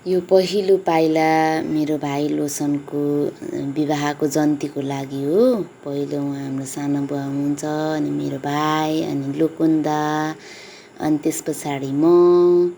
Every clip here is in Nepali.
यो पहिलो पाइला मेरो भाइ लोसनको विवाहको जन्तीको लागि हो। पहिलो उहाँ हाम्रो सानो बुवा हुनुहुन्छ, अनि मेरो भाइ, अनि लुकुन्दा, अनि त्यस पछाडि म,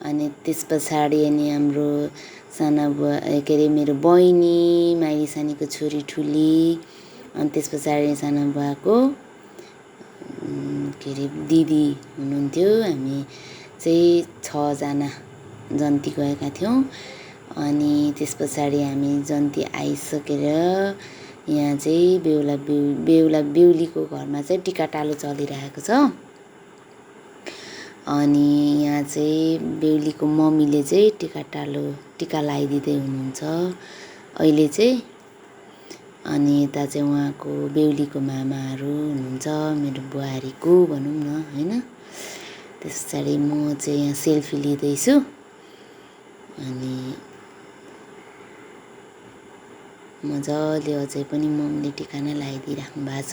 अनि त्यस पछाडि अनि हाम्रो साना बुवा के अरे मेरो बहिनी, माइली सानीको छोरी ठुली, अनि त्यस पछाडि साना बुवाको के अरे दिदी हुनुहुन्थ्यो। हामी चाहिँ 6 जना जन्ती गएका थियौँ। अनि त्यस पछाडि हामी जन्ती आइसकेर यहाँ चाहिँ बेहुला बेहुलीको घरमा चाहिँ टिकाटालो चलिरहेको छ। अनि यहाँ चाहिँ बेहुलीको मम्मीले चाहिँ टिका लगाइदिँदै हुनुहुन्छ अहिले चाहिँ। अनि यता चाहिँ उहाँको बेहुलीको मामाहरू हुनुहुन्छ, मेरो बुहारीको भनौँ न होइन। त्यस पछाडि म चाहिँ यहाँ सेल्फी लिँदैछु। अनि मजाले अझै पनि मम्मीले टिका नै लगाइदिइराख्नु भएको छ।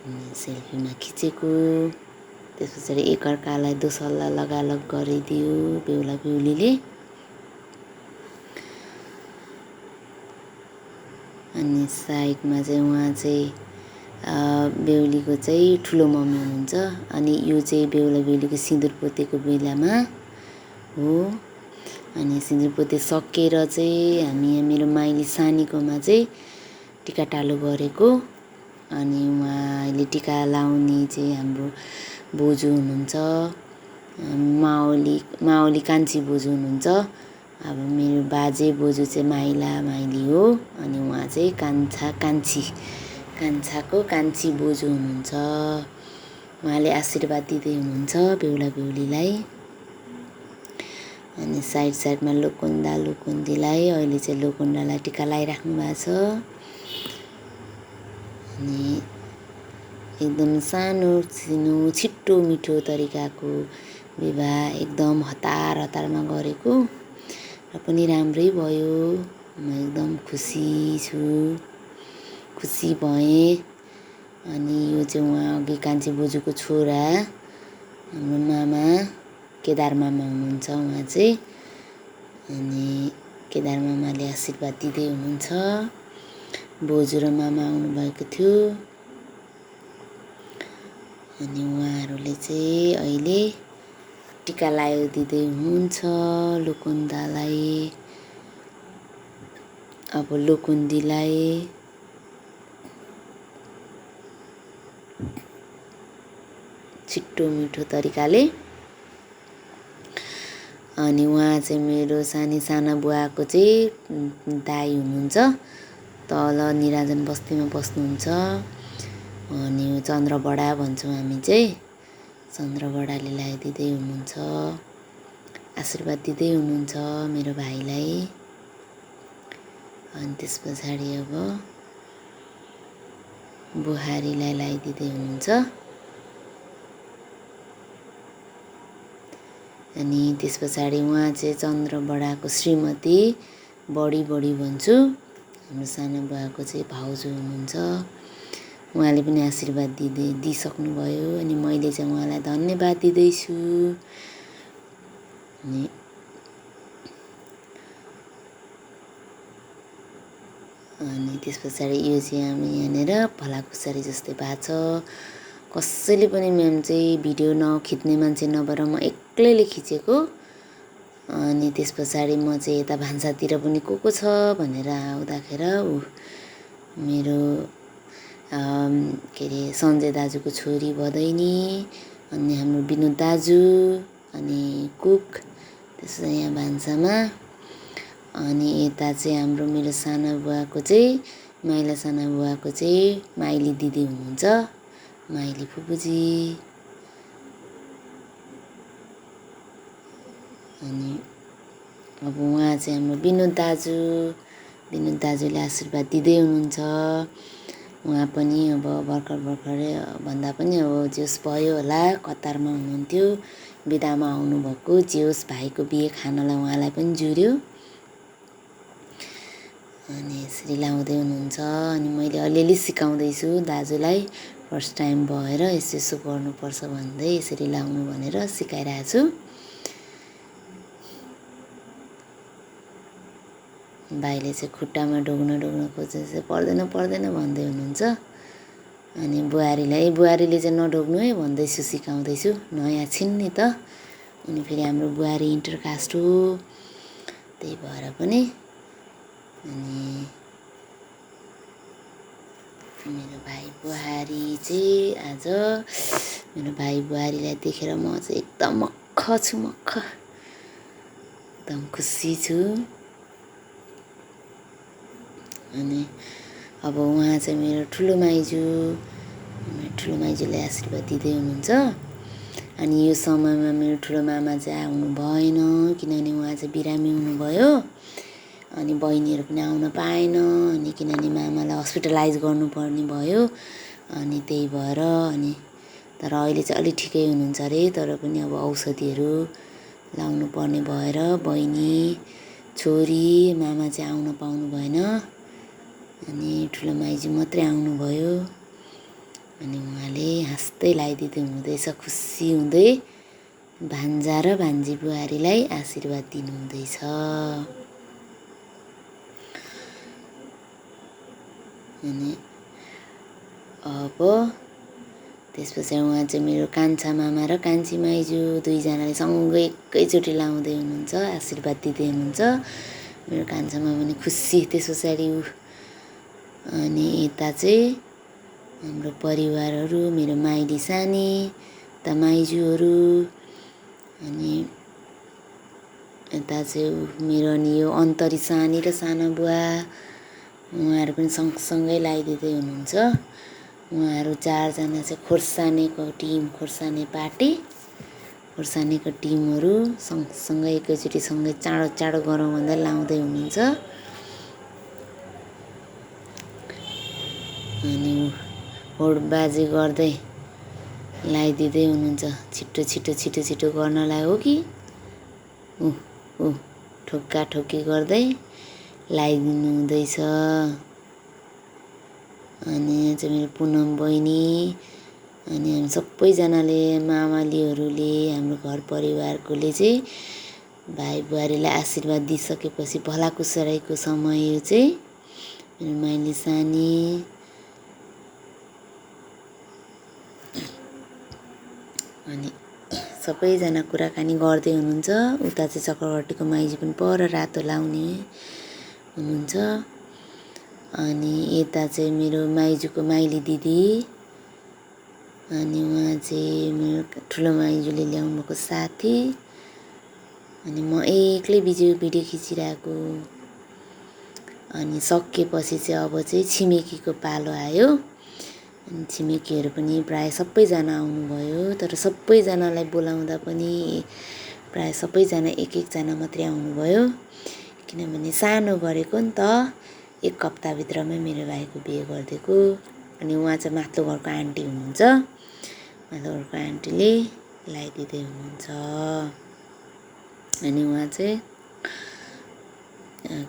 अनि सेल्फीमा खिचेको। त्यस पछाडि एकअर्कालाई दोसल्ला लगालग गरिदियो बेहुला बेहुलीले। अनि साइडमा चाहिँ उहाँ चाहिँ बेहुलीको चाहिँ ठुलो मम्मी हुनुहुन्छ। अनि यो चाहिँ बेहुला बेहुलीको सिन्दुर पोतेको बेलामा हो। अनि सिन्दुर पोते सकेर चाहिँ हामी मेरो माइली सानीकोमा चाहिँ टिकाटालो गरेको। अनि उहाँले टिका लाउने चाहिँ हाम्रो बोजू हुनुहुन्छ, मावली कान्छी बोजू हुनुहुन्छ। अब मेरो बाजे बोजू चाहिँ माइली हो, अनि उहाँ चाहिँ कान्छाको कान्छी बोजू हुनुहुन्छ। उहाँले आशीर्वाद दिँदै हुनुहुन्छ बेहुला बेहुलीलाई। अनि साइडमा लुकुन्दालाई अहिले चाहिँ लुकुन्दालाई टिका लगाइराख्नु भएको छ। अनि एकदम सानो छिटो मिठो तरिकाको विवाह एकदम हतारमा गरेको र पनि राम्रै भयो। म एकदम खुसी भएँ। अनि यो चाहिँ उहाँ अघि कान्छी बोजूको छोरा हाम्रो मामा केदार मामा हुनुहुन्छ उहाँ चाहिँ। अनि केदार मामाले आशीर्वाद दिँदै हुनुहुन्छ। बोजू र मामा आउनुभएको थियो। अनि उहाँहरूले चाहिँ अहिले टिका लगाइदिँदै हुनुहुन्छ लुकुन्दालाई, अब लुकुन्दीलाई। छिटो मिठो तरिकाले। अनि उहाँ चाहिँ मेरो साना बुवाको चाहिँ दाइ हुनुहुन्छ, तल निराजन बस्तीमा बस्नुहुन्छ। अनि चन्द्रबडा भन्छौँ हामी चाहिँ। चन्द्रबडाले लगाइदिँदै हुनुहुन्छ, आशीर्वाद दिँदै हुनुहुन्छ मेरो भाइलाई। अनि त्यस पछाडि अब बुहारीलाई लगाइदिँदै हुनुहुन्छ। अनि त्यस पछाडि उहाँ चाहिँ चन्द्रबडाको श्रीमती बडी भन्छु। हाम्रो सानो बुवाको चाहिँ भाउजू हुनुहुन्छ। उहाँले पनि आशीर्वाद दिइसक्नुभयो। अनि मैले चाहिँ उहाँलाई धन्यवाद दिँदैछु। अनि त्यस पछाडि यो चाहिँ हामी यहाँनिर भलाकुसारी जस्तै भएको छ। कसैले पनि म्याम चाहिँ भिडियो नखिच्ने मान्छे नभएर म एक्लैले खिचेको। अनि त्यस पछाडि म चाहिँ यता भान्सातिर पनि को छ भनेर आउँदाखेरि मेरो के अरे सञ्जय दाजुको छोरी भदैनी, अनि हाम्रो विनोद दाजु, अनि कुक त्यसो यहाँ भान्सामा। अनि यता चाहिँ हाम्रो मेरो साना बुवाको चाहिँ माइला साना बुवाको चाहिँ माइली दिदी हुनुहुन्छ, माइली फुपूजी। अनि अब उहाँ चाहिँ हाम्रो विनोद दाजुले आशीर्वाद दिँदै हुनुहुन्छ। उहाँ पनि अब भर्खरै भन्दा पनि अब जोस् भयो होला, कतारमा हुनुहुन्थ्यो, बिदामा आउनुभएको। जोस् भाइको बिहे खानलाई उहाँलाई पनि जुर्यो। अनि यसरी लाउँदै हुनुहुन्छ। अनि मैले अलिअलि सिकाउँदैछु दाजुलाई, फर्स्ट टाइम भएर यसो गर्नुपर्छ भन्दै यसरी लाउनु भनेर सिकाइरहेको छु। भाइले चाहिँ खुट्टामा ढोग्न खोज्छ, पर्दैन भन्दै हुनुहुन्छ। अनि बुहारीले चाहिँ नढोग्नु है भन्दैछु, सिकाउँदैछु, नयाँ छिन् नि त। अनि फेरि हाम्रो बुहारी इन्टरकास्ट हो, त्यही भएर पनि। अनि मेरो भाइ बुहारी चाहिँ आज मेरो भाइ बुहारीलाई देखेर म चाहिँ एकदम मक्ख छु, एकदम खुसी छु। अनि अब उहाँ चाहिँ मेरो ठुलो माइजूले आशीर्वाद दिँदै हुनुहुन्छ। अनि यो समयमा मेरो ठुलो मामा चाहिँ आउनु भएन, किनभने उहाँ चाहिँ बिरामी हुनुभयो। अनि बहिनीहरू पनि आउन पाएन, अनि किनभने मामालाई हस्पिटलाइज गर्नुपर्ने भयो। अनि त्यही भएर अनि तर अहिले चाहिँ अलि ठिकै हुनुहुन्छ अरे, तर पनि अब औषधिहरू लाउनु पर्ने भएर बहिनी, छोरी, मामा चाहिँ आउन पाउनु भएन। अनि ठुलो माइजू मात्रै आउनुभयो। अनि उहाँले हाँस्दै लगाइदिँदै हुँदैछ, खुसी हुँदै भान्जा र भान्जी बुहारीलाई आशीर्वाद दिनुहुँदैछ। अनि अब त्यसपछि उहाँ चाहिँ मेरो कान्छा मामा र कान्छी माइजू दुईजनाले सँगै एकैचोटि लाउँदै हुनुहुन्छ, आशीर्वाद दिँदै हुनुहुन्छ। मेरो कान्छा मामा पनि खुसी। त्यस पछाडि अनि यता चाहिँ हाम्रो परिवारहरू, मेरो माइली सानी, यता माइजूहरू, अनि यता चाहिँ मेरो अनि यो अन्तरी सानी र साना बुवा, उहाँहरू पनि सँगसँगै लगाइदिँदै हुनुहुन्छ। उहाँहरू चारजना चाहिँ खोर्सानीको टिमहरू सँगसँगै एकैचोटि सँगै चाँडो गरौँ भन्दा लाउँदै हुनुहुन्छ। अनि होडबाजी गर्दै लगाइदिँदै हुनुहुन्छ, छिटो गर्नलाई हो कि ठोक्का ठोक्की गर्दै लगाइदिनु हुँदैछ। अनि यहाँ चाहिँ मेरो पुनम बहिनी, अनि हामी सबैजनाले, मामालीहरूले, हाम्रो घर परिवारकोले चाहिँ भाइ बुहारीलाई आशीर्वाद दिइसकेपछि भलाकुसारीको समय यो चाहिँ मेरो माइली सानी, अनि सबैजना कुराकानी गर्दै हुनुहुन्छ। उता चाहिँ चक्रवर्तीको माइजू पनि पर रातो लाउने हुनुहुन्छ। अनि यता चाहिँ मेरो माइजूको माइली दिदी, अनि उहाँ चाहिँ मेरो ठुलो माइजूले ल्याउनु भएको साथी, अनि म एक्लै भिडियो खिचिरहेको। अनि सकिएपछि चाहिँ अब चाहिँ छिमेकीको पालो आयो। अनि छिमेकीहरू पनि प्रायः सबैजना आउनुभयो, तर सबैजनालाई बोलाउँदा पनि प्रायः सबैजना एकजना मात्रै आउनुभयो, किनभने सानो गरेको नि त, 1 हप्ताभित्रमै मेरो भाइको बिहे गरिदिएको। अनि उहाँ चाहिँ माथिल्लो घरको आन्टी हुनुहुन्छ, माथिल्लो घरको आन्टीले लगाइदिँदै हुनुहुन्छ। अनि उहाँ चाहिँ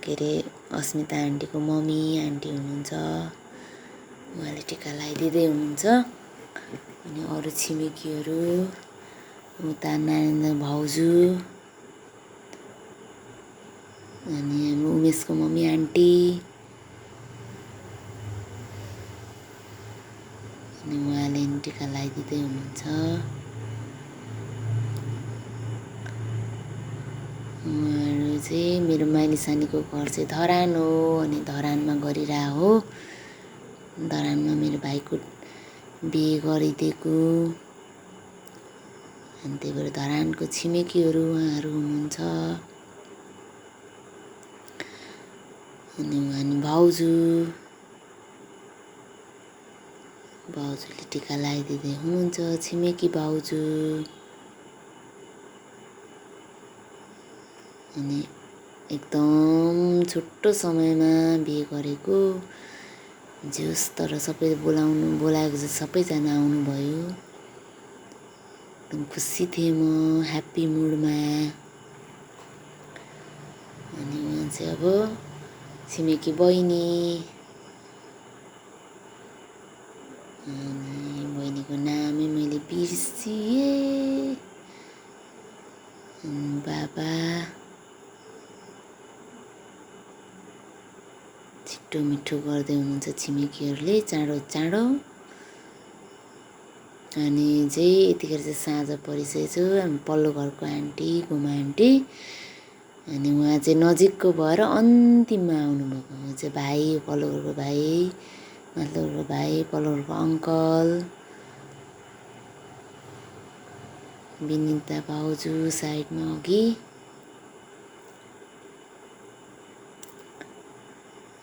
के अरे अस्मिता आन्टीको मम्मी आन्टी हुनुहुन्छ, उहाँले टिका लगाइदिँदै हुनुहुन्छ। अनि अरू छिमेकीहरू उता नारायण भाउजू, अनि हाम्रो उमेशको मम्मी आन्टी, अनि उहाँले टिका लगाइदिँदै हुनुहुन्छ। उहाँहरू चाहिँ मेरो माइली सानीको घर चाहिँ धरान हो, अनि धरानमा गरिरहेको हो। धरानमा मेरो भाइको बिहे गरिदिएको, अनि त्यही भएर धरानको छिमेकीहरू उहाँहरू हुनुहुन्छ। अनि उहाँ भाउजूले टिका लगाइदिँदै हुनुहुन्छ, छिमेकी भाउजू। अनि एकदम छोटो समयमा बिहे गरेको जोस्, तर सबै बोलाएको चाहिँ सबैजना आउनुभयो। एकदम खुसी थिएँ म, ह्याप्पी मुडमा। अनि उहाँ चाहिँ अब छिमेकी बहिनी, अनि बहिनीको नामै मैले बिर्सिएँ, बाबा, छिटो मिठो गर्दै हुनुहुन्छ छिमेकीहरूले चाँडो चाँडो। अनि चाहिँ यतिखेर चाहिँ साँझ परिसकेको छ। हामी पल्लो घरको आन्टी गुमा आन्टी अनि उहाँ चाहिँ नजिकको भएर अन्तिममा आउनुभएको। उहाँ चाहिँ भाइ, पल्लो घरको भाइ, माथिल्लो घरको भाइ, पल्लो घरको अङ्कल, विनिता भाउजू साइडमा अघि।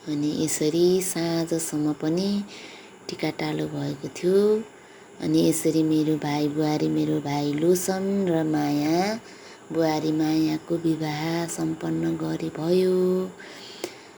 अनि यसरी साँझसम्म पनि टिकाटालो भएको थियो। अनि यसरी मेरो भाइ बुहारी, मेरो भाइ लोसन र माया, बुहारी मायाको विवाह सम्पन्न भयो।